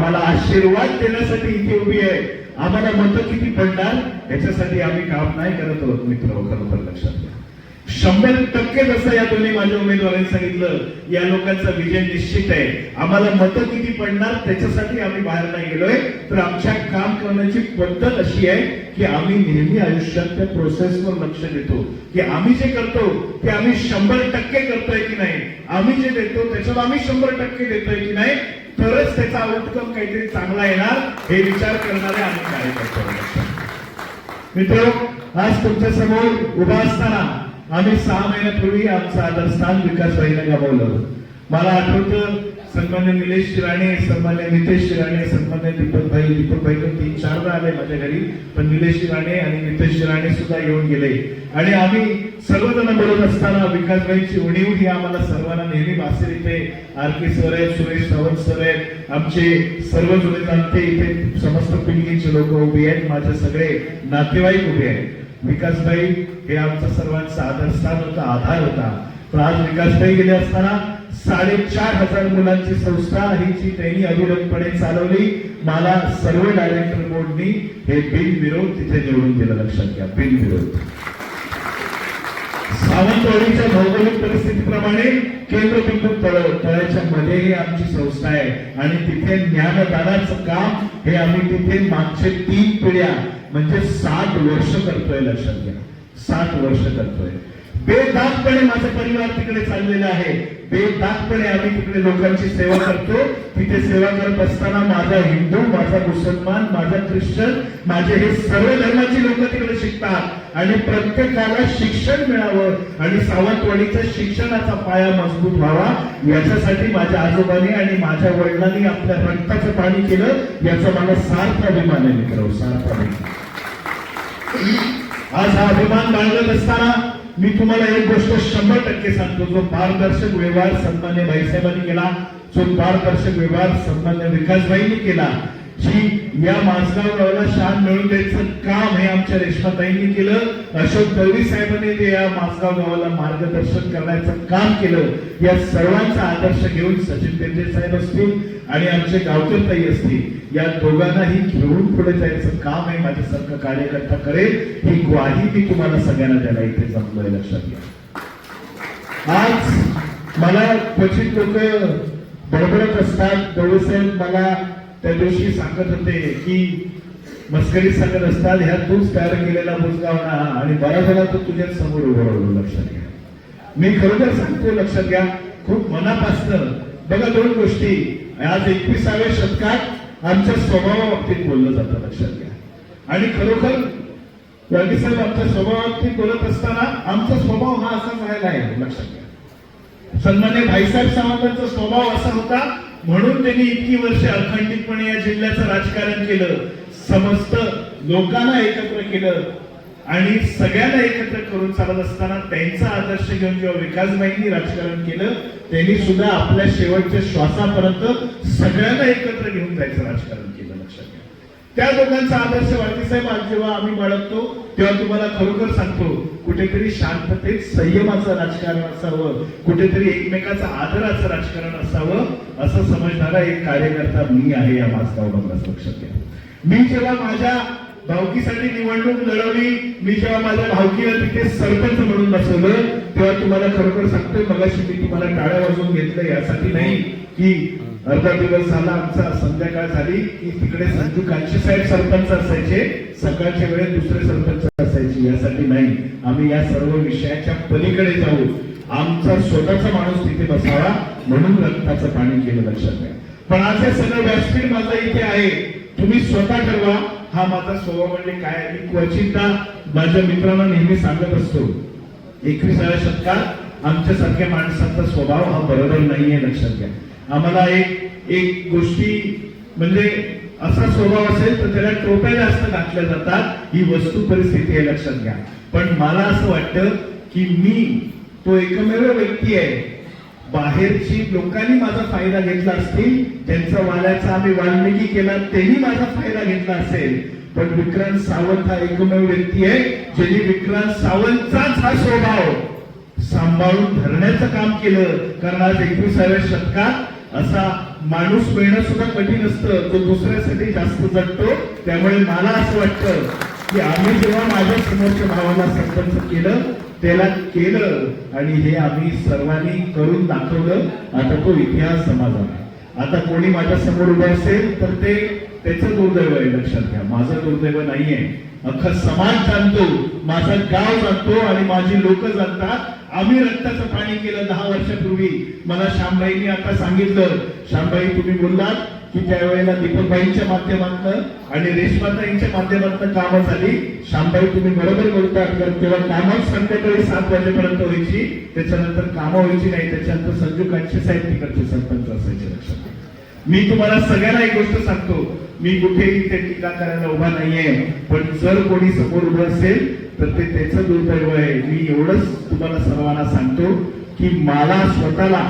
आम्हाला आशीर्वाद देण्यासाठी इथे उभी आहे. आम्हाला मतं किती पडणार याच्यासाठी आम्ही काम नाही करत आहोत मित्र. खरोखर लक्षात घ्या, 100% जसं या दोन्ही माझ्या उमेदवारांनी सांगितलं, या लोकांचा विजय निश्चित आहे. आम्हाला मतं किती पडणार त्याच्यासाठी आम्ही बाहेर नाही गेलोय. तर आमच्या काम करण्याची पद्धत अशी आहे की आम्ही नेहमी आयुष्यात त्या प्रोसेसवर लक्ष देतो की आम्ही जे करतो ते आम्ही 100% करतोय की नाही, आम्ही जे देतो त्याच्यात आम्ही 100% देतोय की नाही, तरच त्याचा आउटकम काहीतरी चांगला येणार हे विचार करणारे आम्ही कार्यकर्ते. मित्र, आज तुमच्या समोर उभा असताना आम्ही 6 महिन्यापूर्वी आमचं आदरस्थान विकासबाईंना गमावलं. मला आठवतं सन्मान्य निलेश शिराणे, सन्मान्य नितेश शिराणे, सन्मान्य दीपकभाई तर 3-4दा आले माझ्या घरी, पण निलेश शिराणे आणि नितेश शिराणे सुद्धा येऊन गेले. आणि आम्ही सर्वजण बोलत असताना विकासबाईंची उणीव ही आम्हाला सर्वांना नेहमी भासेल. इथे आर.के. सर आहेत, सुरेश सावंत सर आहेत, आमचे सर्व जुने जाणते इथे समस्त पिढीचे लोक उभे आहेत, माझे सगळे नातेवाईक उभे आहेत. विकासबाई हे आमचा सर्वांचा आदरस्थान होता, आधार होता. पण आज विकासबाई गेले असताना 4,500 मुलांची संस्था ही जी त्यांनी अविरतपणे चालवली, मला सर्व डायरेक्टर बोर्डनी हे बिनविरोध तिथे निवडून दिलं. लक्षात घ्या, बिनविरोध. सावंतवाडीच्या भौगोलिक परिस्थितीप्रमाणे केंद्रबिंदू तळ्याच्या मध्ये ही आमची संस्था आहे आणि तिथे ज्ञानदानाचं काम हे आम्ही तिथे मागचे 3 पिढ्या म्हणजे 60 वर्ष करतोय. लक्षात घ्या, 60 वर्ष करतोय. बेदागपणे माझा परिवार तिकडे चाललेला आहे. बेदागपणे आम्ही तिकडे लोकांची सेवा करतो. तिथे सेवा करत असताना माझा हिंदू, माझा मुसलमान, माझा ख्रिश्चन, माझे हे सर्व धर्माची लोक तिकडे शिकतात आणि प्रत्येकाला शिक्षण मिळावं आणि सावंतवाडीचा शिक्षणाचा पाया मजबूत व्हावा याच्यासाठी माझ्या आजोबांनी आणि माझ्या वडिलांनी आपल्या रक्ताचं पाणी केलं. याचा मला सार्थ अभिमान आहे मित्र, सार्थ अभिमान. आज हा अभिमान बाळगत असताना मी तुम्हाला एक गोष्ट 100% सांगतो. जो पारदर्शक व्यवहार सन्मान्य भाईसाहेबांनी केला, जो पारदर्शक व्यवहार सन्मान्य विकासबाईंनी केला, जी या माझगाव गावाला शान मिळवून द्यायचं काम हे आमच्या रेश्माताईंनी केलं. अशोक दळवी साहेबांनी ते या माझगाव गावाला मार्गदर्शन करण्याचं काम केलं. या सर्वांचा आदर्श घेऊन सचिन पेंडे साहेब असतील आणि आमचे गावकर ताई असतील, या दोघांनाही घेऊन पुढे जायचं काम आहे माझ्यासारखं कार्यकर्ता करेल ही ग्वाही मी तुम्हाला सगळ्यांना द्यायला इथे जमलोय. लक्षात घ्या. आज मला क्वचित लोक बडबडत असतात. दळवी साहेब मला त्या दिवशी सांगत होते की मस्करी सांगत असतात, ह्या तूच तयार केलेला बुजगावणा आणि बरा झाला तो तुझ्या समोर उभं राहिलो. लक्षात घ्या, मी खरोखर सांगतो. लक्षात घ्या, खूप मनापासून. बघा, 2 गोष्टी आज 21व्या शतकात आमच्या स्वभावाबाबतीत बोललं जातं. लक्षात घ्या. आणि खरोखर वाघे साहेब आमच्या स्वभावाबाबतीत बोलत असताना आमचा स्वभाव हा असा राहिला आहे. लक्षात घ्या, सन्मान्य भाईसाहेब सावंतांचा स्वभाव असा होता म्हणून त्यांनी इतकी वर्ष अखंडितपणे या जिल्ह्याचं राजकारण केलं, समस्त लोकांना एकत्र केलं आणि सगळ्यांना एकत्र करून चालत असताना त्यांचा आदर्श घेऊन जेव्हा विकासबाईंनी राजकारण केलं, त्यांनी सुद्धा आपल्या शेवटच्या श्वासापर्यंत सगळ्यांना एकत्र घेऊन जायचं राजकारण केलं. लक्षात घ्या, त्या दोघांचा आदर्श वाघेसाहेब आज जेव्हा आम्ही बाळगतो तेव्हा तुम्हाला खरोखर सांगतो, कुठेतरी शांततेत संयमाचं राजकारण असावं, कुठेतरी एकमेकाचा आदराचं राजकारण असावं असं समजणारा एक कार्यकर्ता मी आहे या माझगाव बंगल्यात. लक्षात घ्या, मी जेव्हा माझ्या भावकीसाठी निवडणूक लढवली, मी जेव्हा माझ्या भावकीला तिथे सरपंच म्हणून बसवलं, तेव्हा तुम्हाला खरोखर सांगतोय, मगाशी मी तुम्हाला टाळ्या वाजवून घेतलं यासाठी नाही की अर्धा दिवस झाला आमचा, संध्याकाळ झाली की तिकडे संजू कांशी साहेब सरपंच असायचे, सकाळच्या वेळेत दुसरे सरपंच असायचे, यासाठी नाही. आम्ही या सर्व विषयाच्या पलीकडे जाऊ, आमचा स्वतःचा माणूस तिथे बसावा म्हणून रक्ताचं पाणी केलं. लक्षात घ्या. पण आज हे सगळं व्यासपीठ माझं इथे आहे, तुम्ही स्वतः ठरवा. हा माझा स्वभाव म्हणजे काय. मी क्वचितदा माझ्या मित्रांना नेहमी सांगत असतो, 21व्या शतकात आमच्यासारख्या माणसाचा स्वभाव हा बरोबर नाहीये. लक्षात घ्या, आम्हाला एक गोष्टी म्हणजे असा स्वभाव असेल तर त्याला टोप्या जास्त घातल्या जातात, ही वस्तू परिस्थिती आहे. लक्षात घ्या. पण मला असं वाटतं की मी तो एकमेव व्यक्ती आहे, बाहेरची लोकांनी माझा फायदा घेतला असतील, ज्यांचा वाल्याचा आम्ही वाल्मिकी केला त्यांनी माझा फायदा घेतला असेल, पण विक्रांत सावंत हा एकमेव व्यक्ती आहे ज्यांनी विक्रांत सावंतचाच हा स्वभाव सांभाळून धरण्याचं काम केलं. कारण आज 21व्या शतकात असा माणूस मिळणं सुद्धा कठीण असतं, तो दुसऱ्यासाठी जास्त जगतो. त्यामुळे मला असं वाटतं की आम्ही जेव्हा माझ्या समोरच्या भावाला सरपंच केलं त्याला केलं आणि हे आम्ही सर्वांनी करून दाखवलं. आता तो इतिहास समाजाला, आता कोणी माझ्या समोर उभं असेल तर ते त्याचं दुर्दैव आहे, लक्षात घ्या, माझं दुर्दैव नाहीये. अख्खा समाज जाणतो, माझं गाव जाणतो आणि माझी लोक जाणतात. आम्ही रक्ताचं पाणी केलं 10 वर्षापूर्वी. मला श्यामबाईंनी आता सांगितलं, श्यामबाई तुम्ही बोललात की त्यावेळेला दीपकबाईंच्या माध्यमातून आणि रेशमाताईंच्या माध्यमातून कामं झाली. श्यामबाई तुम्ही बरोबर बोलतात, कारण तेव्हा कामं संध्याकाळी 7 वाजेपर्यंत व्हायची, त्याच्यानंतर कामं व्हायची नाही. त्याच्यानंतर संजू काटशे साहेब तिकडचे सरपंच असायचे, लक्षात घ्या. मी तुम्हाला सगळ्यांना एक गोष्ट सांगतो, मी कुठेही ते टीका करायला उभा नाहीये, पण जर कोणी समोर उभं असेल तर ते त्याचं दुर्दैव आहे. मी एवढंच तुम्हाला सर्वांना सांगतो की मला स्वतःला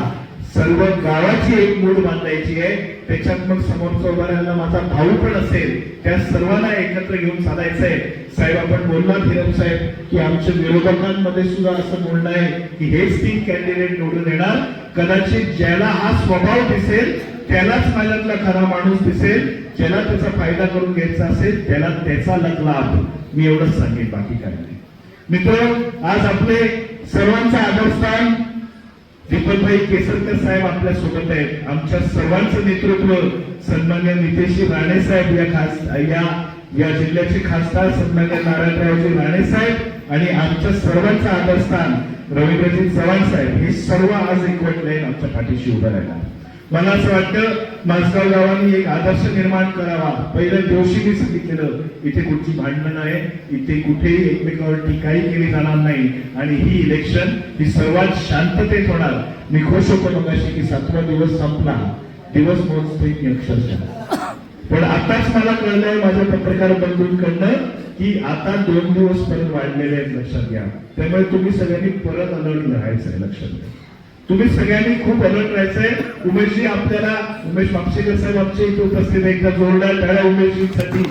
सर्व गावाची एक मूड बांधायची आहे. त्याच्यात मग समोरचा उभा राहिलेला माझा भाऊ पण असेल, त्या सर्वांना एकत्र घेऊन चालायचंय. साहेब आपण बोललात हिरम साहेब की आमच्या विरोधकांमध्ये सुद्धा असं बोलणं आहे की हेच 3 कॅन्डिडेट निवडून येणार. कदाचित ज्याला हा स्वभाव दिसेल त्यालाच माझ्यातला खरा माणूस दिसेल, ज्याला त्याचा फायदा करून घ्यायचा असेल त्याला त्याचा लाभ. मी एवढंच सांगेन, बाकी काय नाही. मित्र, आज आपले सर्वांचं आदरस्थान दीपकभाई केसरकर साहेब आपल्या सोबत आहेत. आमच्या सर्वांचं नेतृत्व सन्मान्य नितेशजी राणे साहेब या जिल्ह्याचे खासदार सन्मान्य नारायणरावजी राणे साहेब आणि आमच्या सर्वांचं आदरस्थान रवींद्रजी चव्हाण साहेब, हे सर्व आज एकवटले आमच्या पाठीशी उभं राहिला. मला असं वाटतं माझगाव गावाने एक आदर्श निर्माण करावा. पहिल्या दिवशी मी सांगितलेलं, इथे कुठची भांडणं नाही, इथे कुठेही एकमेकावर टीकाही केली जाणार नाही आणि ही इलेक्शन ही सर्वात शांततेत होणार. मी खुश होतो मगाशी की 7वा दिवस संपला, दिवस मोजते अक्षरशः. पण आताच मला कळलंय माझ्या पत्रकार बंधूंकडनं की आता 2 दिवस परत वाढलेले आहेत, लक्षात घ्या. त्यामुळे तुम्ही सगळ्यांनी परत अलर्ट राहायचंय, लक्षात घ्या. तुम्ही सगळ्यांनी खूप अलर्ट राहायचंय. उमेशजी आपल्याला, उमेश मापशेकर साहेब आमच्या इथे उपस्थित आहे, एकदा जोरदार टाळ्या उमेशजींसाठी.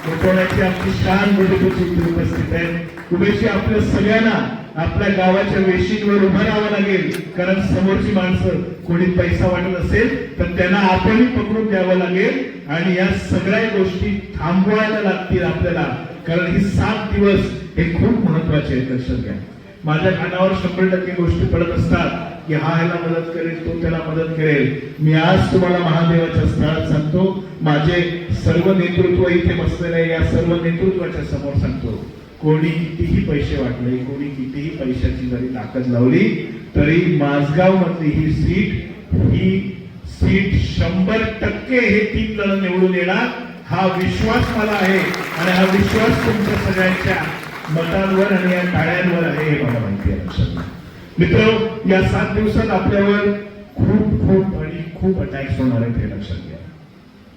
मोठवण्याची आमची शान बोलण्याची इथे उपस्थित आहे. उमेशजी आपल्या सगळ्यांना आपल्या गावाच्या वेशींवर उभं राहावं लागेल, कारण समोरची माणसं कोणी पैसा वाटत असेल तर त्यांना आपणही पकडून द्यावं लागेल आणि या सगळ्या गोष्टी थांबवायला लागतील आपल्याला, कारण ही 7 दिवस हे खूप महत्वाचे आहेत, लक्षात घ्या. माझ्या कानावर 100% गोष्टी पडत असतात की हा ह्याला मदत करेल, तो त्याला मदत करेल. मी आज तुम्हाला महादेवाच्या स्थळात सांगतो, माझे सर्व नेतृत्व इथे बसलेले आहे, या सर्व नेतृत्वाच्या समोर सांगतो, कोणी कितीही पैसे वाटले, कोणी कितीही पैशाची जरी ताकद लावली तरी माझगाव मधली ही सीट 100% हे 3 जण निवडून येणार. हा विश्वास मला आहे आणि हा विश्वास तुमच्या सगळ्यांच्या मतांवर आणि या टाळ्यांवर आहे हे मला माहिती आहे, लक्षात घ्या. मित्र, या 7 दिवसात आपल्यावर खूप अटॅक्स होणार आहेत हे लक्षात घ्या.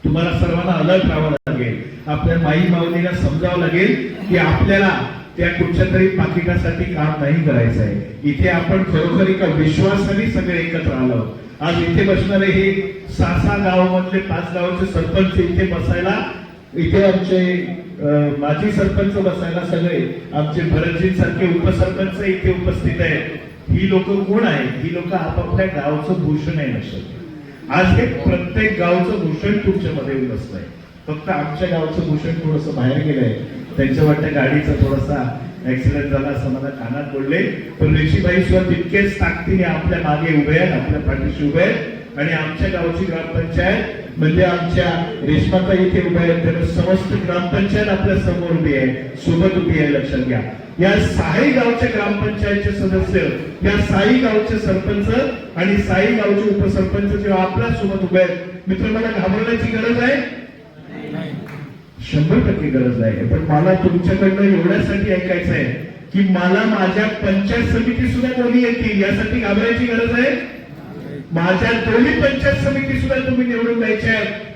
तुम्हाला सर्वांना अलर्ट राहावं लागेल. आपल्या माई माऊलीला समजावं लागेल की आपल्याला त्या कुठच्या तरी पाकिटासाठी काम नाही करायचं आहे. इथे आपण खरोखर एका विश्वासाने सगळे एकत्र आलो. आज इथे बसणारे हे 6 गावामधले 5 गावाचे सरपंच इथे बसायला, इथे आमचे माजी सरपंच बसायला, सगळे आमचे भरतजींसारखे उपसरपंच इथे उपस्थित आहेत. ही लोक कोण आहेत? ही लोक आपापल्या गावचं भूषण आहे, लक्षात. आज हे प्रत्येक गावचं भूषण तुमच्या मध्ये बसलंय. फक्त आमच्या गावचं भूषण थोडंसं बाहेर गेलंय, त्यांच्या वाटतं गाडीचा थोडासा ऍक्सिडेंट झाला असं मला कानात बोलले. पण रेशीबाई सुद्धा तितकेच ताकदीने आपल्या मागे उभे आहेत, आपल्या पाठीशी उभे आहेत आणि आमच्या गावची ग्रामपंचायत म्हणजे आमच्या रेशमाता इथे उभे आहेत, त्यामुळे समस्त ग्रामपंचायत आपल्या समोर उभी आहे, सोबत उभी आहे, लक्षात घ्या. या 6 गावच्या ग्रामपंचायतचे सदस्य, या 6 गावचे सरपंच आणि 6 गावचे उपसरपंच जेव्हा आपल्या सोबत उभे आहेत, मित्र, मला घाबरण्याची गरज आहे? 100% गरज आहे. पण मला तुमच्याकडनं एवढ्यासाठी ऐकायचं आहे की मला माझ्या पंचायत समिती सुद्धा कोणी येतील यासाठी घाबरायची गरज आहे? माझ्या दोन्ही पंचायत समिती सुद्धा तुम्ही निवडून द्यायच्या आहेत.